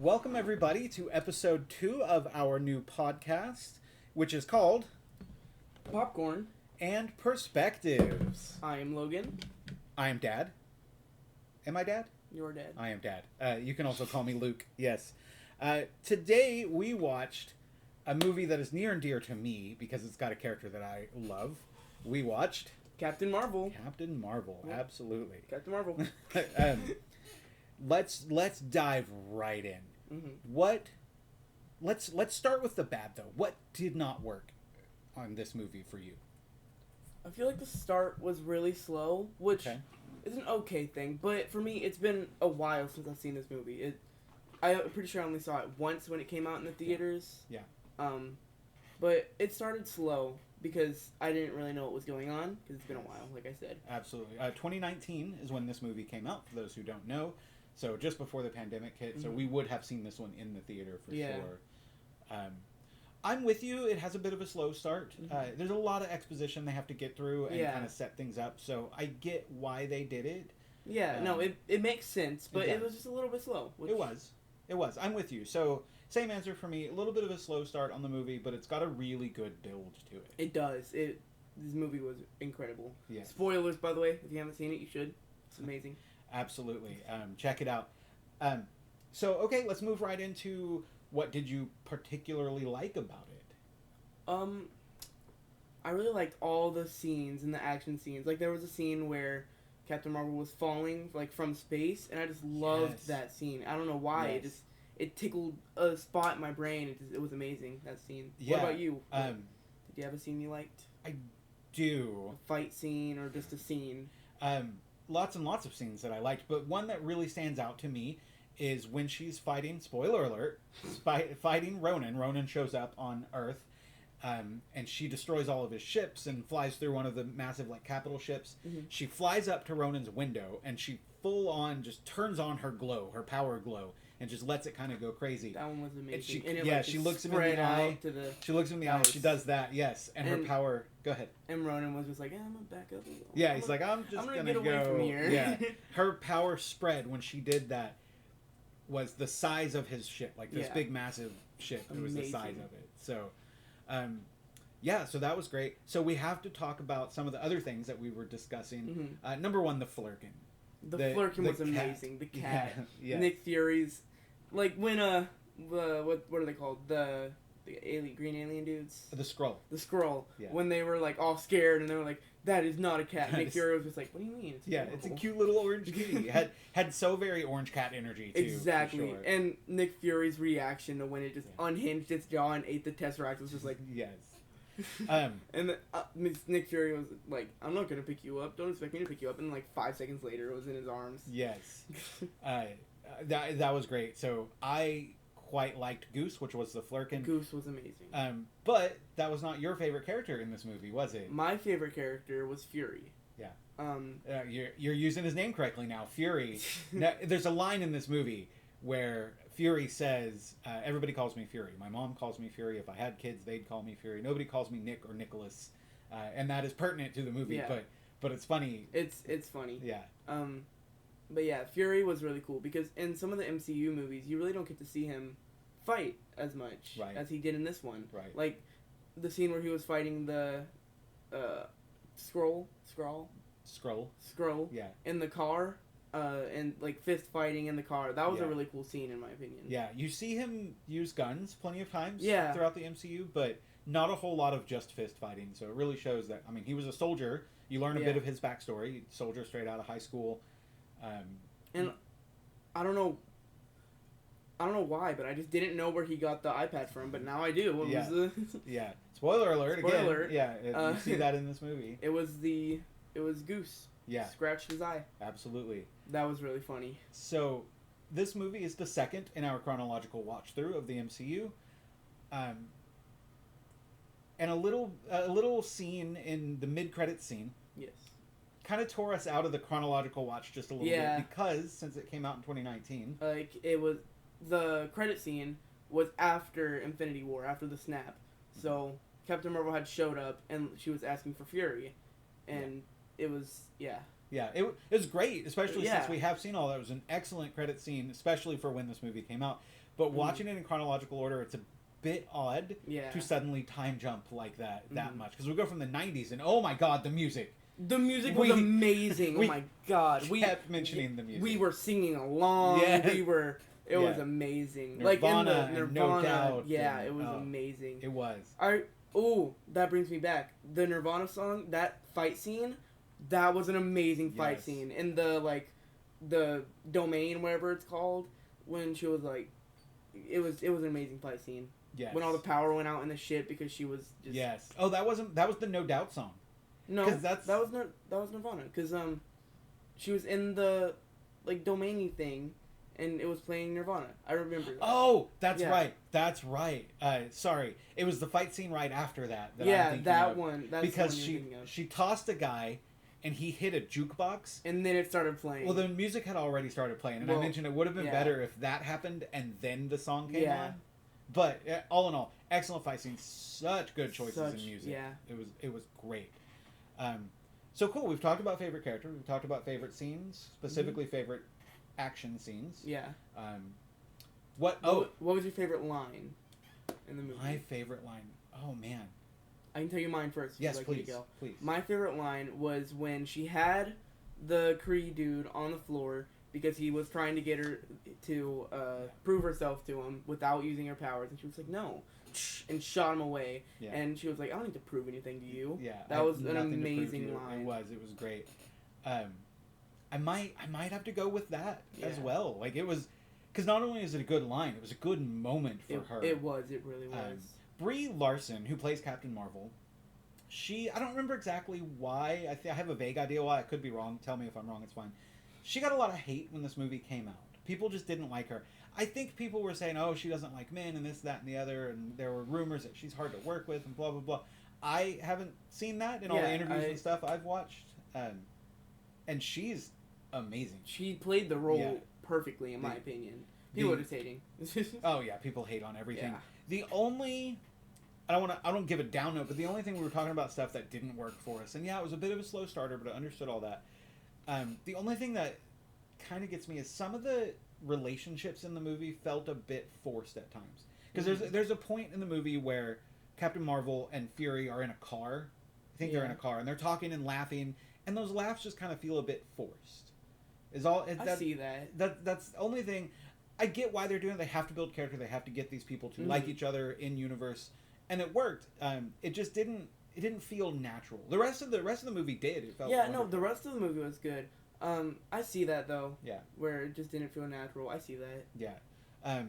Welcome, everybody, to episode 2 of our new podcast, which is called Popcorn. And Perspectives. I am Logan. I am Dad. Am I Dad? You're Dad. I am Dad. You can also call me Luke, yes. Today we watched a movie that is near and dear to me because it's got a character that I love. We watched Captain Marvel. Captain Marvel, Yep. Absolutely. Captain Marvel. Let's dive right in. Mm-hmm. Let's start with the bad though. What did not work on this movie for you? I feel like the start was really slow, which Okay. is an okay thing. But for me, it's been a while since I've seen this movie. I'm pretty sure I only saw it once when it came out in the theaters. Yeah. But it started slow because I didn't really know what was going on because it's been a while, like I said. Absolutely. 2019 is when this movie came out, for those who don't know. So just before the pandemic hit, so we would have seen this one in the theater for sure. I'm with you. It has a bit of a slow start. There's a lot of exposition they have to get through and kind of set things up. So I get why they did it. Yeah, no, it makes sense, but it was just a little bit slow. It was. I'm with you. So same answer for me. A little bit of a slow start on the movie, but it's got a really good build to it. It does. This movie was incredible. Yeah. Spoilers, by the way. If you haven't seen it, you should. It's amazing. Absolutely. Check it out. So, okay, let's move right into what did you particularly like about it? I really liked all the scenes and the action scenes. Like, there was a scene where Captain Marvel was falling, like, from space, and I just loved that scene. I don't know why. Yes. It tickled a spot in my brain. It was amazing, that scene. Yeah. What about you? Did you have a scene you liked? I do. A fight scene or just a scene? Lots and lots of scenes that I liked, but one that really stands out to me is when she's fighting, spoiler alert, fighting Ronan. Ronan shows up on Earth, and she destroys all of his ships and flies through one of the massive, like, capital ships. Mm-hmm. She flies up to Ronan's window, and she full on just turns on her glow, her power glow, and just lets it kind of go crazy. That one was amazing. She looks him in the eye. She looks him in the eye. She does that, yes. And her power. Go ahead. And Ronan was just like, I'm gonna back up. He's like, I'm gonna get away from here. Yeah. Her power spread when she did that was the size of his ship, like this big massive ship. It was the size of it. So, so that was great. So we have to talk about some of the other things that we were discussing. Number one, the Flurkin. The Flurkin was amazing. The cat. Yeah. Nick Fury's, like when what are they called? The green alien dudes. The Skrull. The Skrull. Yeah. When they were like all scared and they were like, "That is not a cat." Nick Fury was just like, "What do you mean?" It's a cute little orange kitty. had so very orange cat energy too. Exactly. For sure. And Nick Fury's reaction to when it just unhinged its jaw and ate the Tesseract was just like, yes. And Nick Fury was like, "I'm not gonna pick you up. Don't expect me to pick you up." And like 5 seconds later, it was in his arms. Yes. That was great. So I quite liked Goose, which was the Flurkin. Goose was amazing. But that was not your favorite character in this movie, was it? My favorite character was Fury. Yeah. You're using his name correctly now, Fury. Now, there's a line in this movie where Fury says, everybody calls me Fury. My mom calls me Fury. If I had kids, they'd call me Fury. Nobody calls me Nick or Nicholas. And that is pertinent to the movie, but it's funny. It's funny. Yeah. But yeah, Fury was really cool because in some of the MCU movies, you really don't get to see him fight as much as he did in this one. Right. Like the scene where he was fighting the Skrull. Yeah. In the car, and like fist fighting in the car. That was a really cool scene in my opinion. Yeah, you see him use guns plenty of times throughout the MCU, but not a whole lot of just fist fighting. So it really shows that, I mean, he was a soldier. You learn a bit of his backstory. Soldier straight out of high school. And I don't know why, but I just didn't know where he got the iPad from, but now I do. What was the... Yeah. Spoiler alert again. Alert. Yeah, you see that in this movie. It was Goose. Yeah. Scratched his eye. Absolutely. That was really funny. So, this movie is the second in our chronological watch through of the MCU. And a little scene in the mid-credits scene. Yes. Kind of tore us out of the chronological watch just a little bit because since it came out in 2019, like it was the credit scene was after Infinity War, after the snap. So Captain Marvel had showed up and she was asking for Fury, and it was Yeah, it was great, especially Yeah. since we have seen all that. It was an excellent credit scene, especially for when this movie came out. But watching it in chronological order, it's a bit odd to suddenly time jump like that much. Because we go from the 90s and, oh my god, the music. The music was amazing. Oh my god. We kept mentioning the music. We were singing along. Yeah. It was amazing. Nirvana, like in the Nirvana. No Doubt. Yeah, it was amazing. It was. That brings me back. The Nirvana song, that fight scene, that was an amazing fight scene. In the domain, whatever it's called, when she was like, it was an amazing fight scene. Yes. When all the power went out in the ship because she was just... Yes. Oh, that was the No Doubt song. No, that was Nirvana. Because she was in the domainy thing, and it was playing Nirvana. I remember that. Oh, that's right. That's right. Sorry, it was the fight scene right after that. That one. That's because the one you're thinking of. she tossed a guy, and he hit a jukebox, and then it started playing. Well, the music had already started playing, and I mentioned it would have been better if that happened and then the song came on. But all in all, excellent fight scene. Such good choices in music. Yeah. It was great. So cool. We've talked about favorite characters. We've talked about favorite scenes, specifically favorite action scenes. Yeah. What was your favorite line in the movie? My favorite line. Oh man. I can tell you mine first. Yes, please. Please. My favorite line was when she had the Kree dude on the floor because he was trying to get her to prove herself to him without using her powers, and she was like, "No," and shot him away. Yeah. And she was like, "I don't need to prove anything to you." Yeah, that was an amazing line. It was great. I might have to go with that as well. Like it was, because not only is it a good line, it was a good moment for her. It really was. Brie Larson, who plays Captain Marvel, I don't remember exactly why. I have a vague idea why. I could be wrong. Tell me if I'm wrong. It's fine. She got a lot of hate when this movie came out. People just didn't like her. I think people were saying, oh, she doesn't like men and this, that, and the other, and there were rumors that she's hard to work with and blah, blah, blah. I haven't seen that in all the interviews and stuff I've watched. And she's amazing. She played the role perfectly, in my opinion. People were just hating. Oh, yeah. People hate on everything. Yeah. The only... I don't give a down note, but the only thing we were talking about stuff that didn't work for us, and yeah, it was a bit of a slow starter, but I understood all that. The only thing that kind of gets me is some of the relationships in the movie felt a bit forced at times. Because there's a point in the movie where Captain Marvel and Fury are in a car. I think they're in a car, and they're talking and laughing, and those laughs just kind of feel a bit forced. I see that. That's the only thing. I get why they're doing it. They have to build character. They have to get these people to like each other in universe. And it worked. It just didn't. It didn't feel natural. The rest of the movie did. It felt. Yeah, the rest of the movie was good. I see that though. Yeah. Where it just didn't feel natural. I see that. Yeah.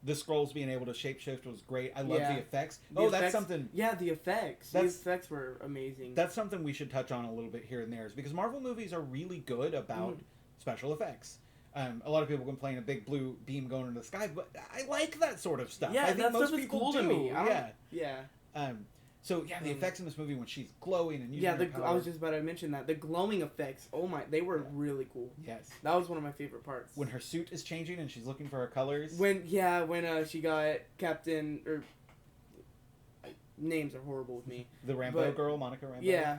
The Skrulls being able to shapeshift was great. I love the effects. That's something. Yeah, the effects. The effects were amazing. That's something we should touch on a little bit here and there, is because Marvel movies are really good about special effects. A lot of people complain a big blue beam going into the sky, but I like that sort of stuff. Yeah, I think most people cool do. To me. Yeah. So the effects in this movie when she's glowing and using her powers. I was just about to mention that the glowing effects. Oh my, they were really cool. Yes, that was one of my favorite parts. When her suit is changing and she's looking for her colors. When she got Captain names are horrible with me. The Rambo girl, Monica Rambo. Yeah.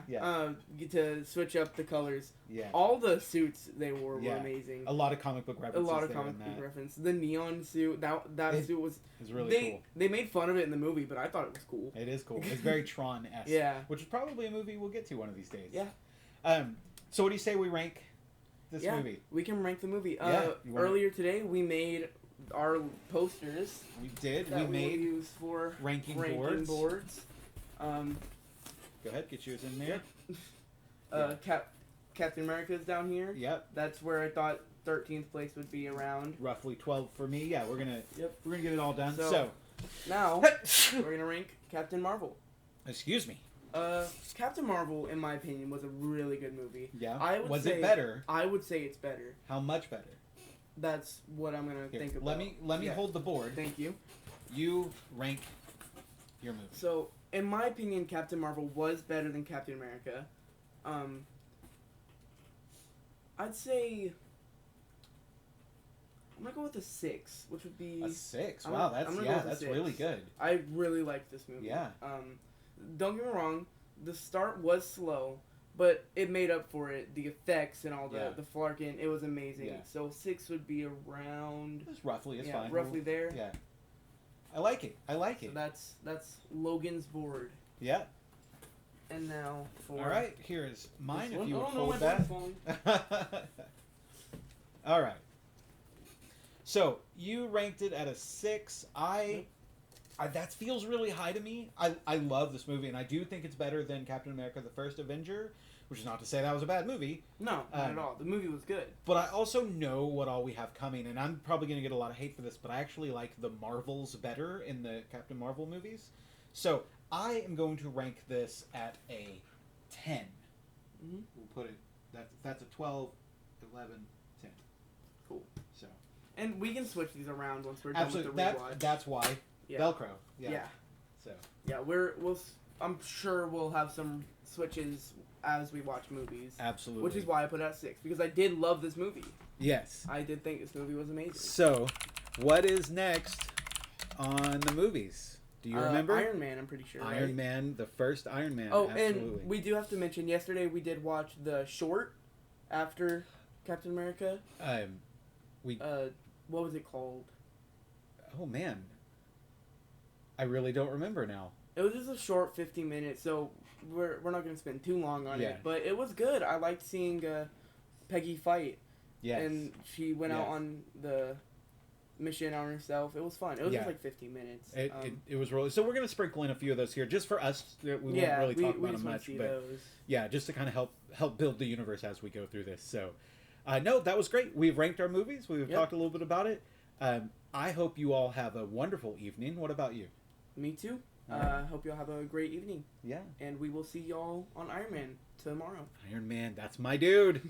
To switch up the colors. Yeah. All the suits they wore were amazing. A lot of comic book references. Reference. The neon suit. That suit was. It's really cool. They made fun of it in the movie, but I thought it was cool. It is cool. It's very Tron-esque. Yeah. Which is probably a movie we'll get to one of these days. Yeah. So what do you say we rank this movie? We can rank the movie. Earlier today we made our posters. We did. We made use for ranking boards. Go ahead, get yours in there. Captain America's down here. Yep. That's where I thought 13th place would be around. Roughly 12 for me. Yeah, we're gonna get it all done. So now we're gonna rank Captain Marvel. Excuse me. Captain Marvel, in my opinion, was a really good movie. Yeah. Was it better? I would say it's better. How much better? That's what I'm gonna think about. Let me hold the board. Thank you. You rank your movie. So, in my opinion, Captain Marvel was better than Captain America. I'd say I'm gonna go with a 6, which would be a 6. Wow, that's really good. I really liked this movie. Yeah. Don't get me wrong, the start was slow, but it made up for it. The effects and all Yeah. the Flarkin, it was amazing. Yeah. So 6 would be around. It's roughly. It's fine. Roughly there. Yeah. I like it. I like it. So that's Logan's board. Yeah. And now for. All right. Here is mine. If you would no, hold my that. board's falling. All right. So you ranked it at a 6. That feels really high to me. I love this movie, and I do think it's better than Captain America: The First Avenger, which is not to say that was a bad movie. No, not at all. The movie was good. But I also know what all we have coming, and I'm probably going to get a lot of hate for this, but I actually like the Marvels better in the Captain Marvel movies. So I am going to rank this at a 10. Mm-hmm. We'll put it, that's a 12, 11, 10. Cool. So. And we can switch these around once we're done with the rewatch. That's why. Yeah. Velcro. Yeah. So. Yeah, I'm sure we'll have some switches as we watch movies. Absolutely. Which is why I put it at 6, because I did love this movie. Yes. I did think this movie was amazing. So, what is next on the movies? Do you remember? Iron Man, I'm pretty sure. Iron Man, the first Iron Man. Oh, absolutely. and we do have to mention, yesterday we did watch the short after Captain America. What was it called? Oh, man. I really don't remember now. It was just a short 15 minutes, so we're not going to spend too long on it. But it was good. I liked seeing Peggy fight. Yes. And she went out on the mission on herself. It was fun. It was just like 15 minutes. It was really... So we're going to sprinkle in a few of those here, just for us. We won't really talk about them much. But those. Yeah, just to kind of help build the universe as we go through this. So, no, that was great. We've ranked our movies. We've talked a little bit about it. I hope you all have a wonderful evening. What about you? Me too. Hope y'all have a great evening. Yeah. And we will see y'all on Iron Man tomorrow. Iron Man, that's my dude.